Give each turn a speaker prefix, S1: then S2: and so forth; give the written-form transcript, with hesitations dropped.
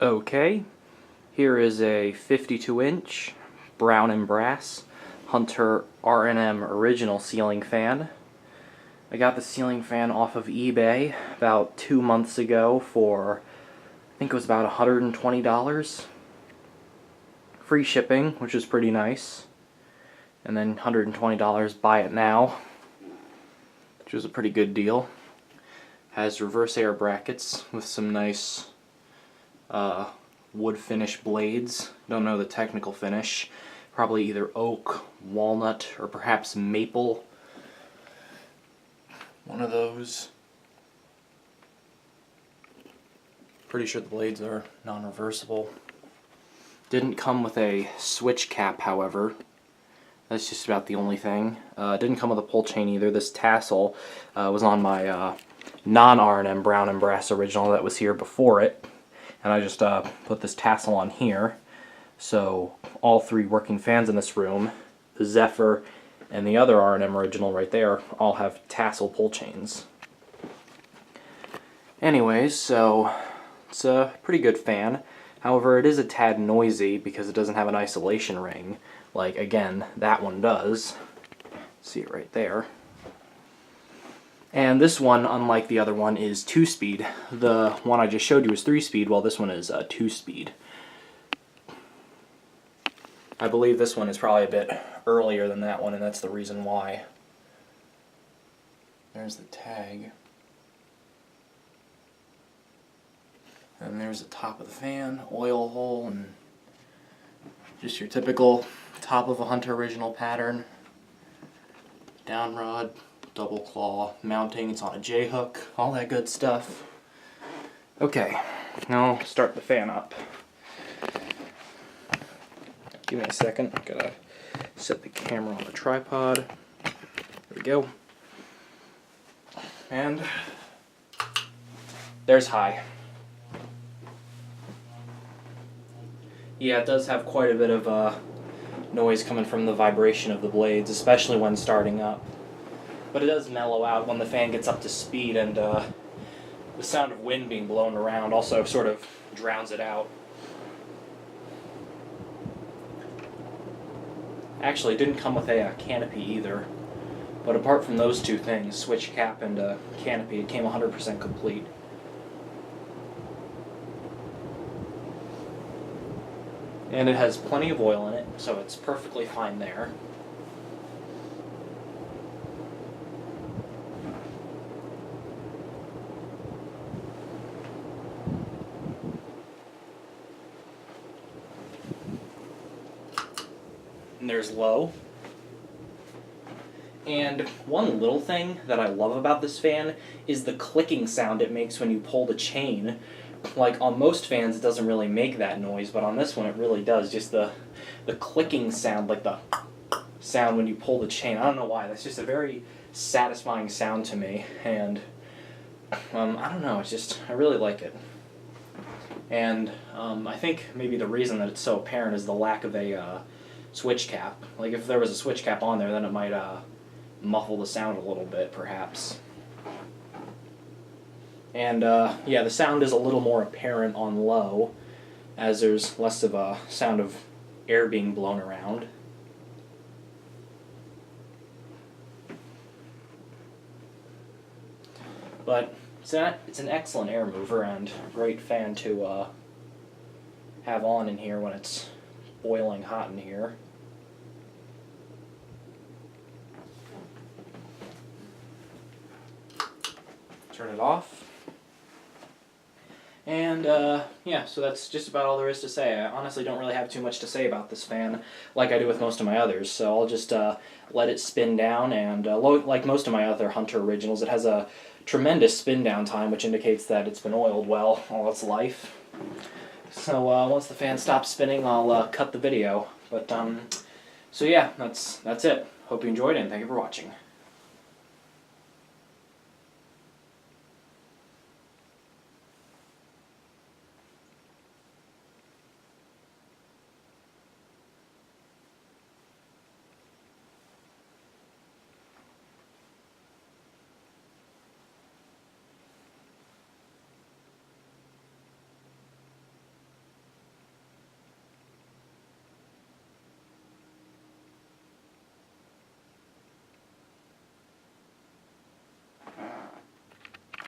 S1: Okay, here is a 52-inch brown and brass Hunter R&M original ceiling fan. I got the ceiling fan off of eBay about 2 months ago for, I think it was about $120. Free shipping, which is pretty nice. And then $120 buy it now, which was a pretty good deal. Has reverse air brackets with some nice wood finish blades. Don't know the technical finish. Probably either oak, walnut, or perhaps maple. One of those. Pretty sure the blades are non-reversible. Didn't come with a switch cap, however. That's just about the only thing. Didn't come with a pull chain either. This tassel was on my non-R&M brown and brass original that was here before it. And I just put this tassel on here. So all three working fans in this room, the Zephyr and the other R&M original right there, all have tassel pull chains. Anyways, so it's a pretty good fan. However, it is a tad noisy because it doesn't have an isolation ring. Like, again, that one does. See it right there. And this one, unlike the other one, is 2-speed. The one I just showed you is 3-speed, while this one is 2-speed. I believe this one is probably a bit earlier than that one, and that's the reason why. There's the tag. And there's the top of the fan, oil hole, and just your typical top of a Hunter original pattern. Down rod, double claw mounting, it's on a J-hook, all that good stuff. Okay, now I'll start the fan up. Give me a second, gotta set the camera on the tripod. There we go. And there's high. Yeah, it does have quite a bit of noise coming from the vibration of the blades, especially when starting up. But it does mellow out when the fan gets up to speed, and the sound of wind being blown around also sort of drowns it out. Actually, it didn't come with a canopy either. But apart from those two things, switch cap and canopy, it came 100% complete. And it has plenty of oil in it, so it's perfectly fine there. And there's low. And one little thing that I love about this fan is the clicking sound it makes when you pull the chain. Like, on most fans it doesn't really make that noise, but on this one it really does. Just the clicking sound, like the sound when you pull the chain. I don't know why, that's just a very satisfying sound to me, and I don't know, it's just, I really like it. And I think maybe the reason that it's so apparent is the lack of a switch cap. Like, if there was a switch cap on there, then it might muffle the sound a little bit, perhaps. And yeah, the sound is a little more apparent on low, as there's less of a sound of air being blown around. But it's an excellent air mover and great fan to have on in here when it's boiling hot in here. Turn it off. And yeah, so that's just about all there is to say. I honestly don't really have too much to say about this fan like I do with most of my others, so I'll just let it spin down, and like most of my other Hunter originals, it has a tremendous spin down time, which indicates that it's been oiled well all its life. So once the fan stops spinning, I'll cut the video. But so yeah, that's it. Hope you enjoyed it, and thank you for watching.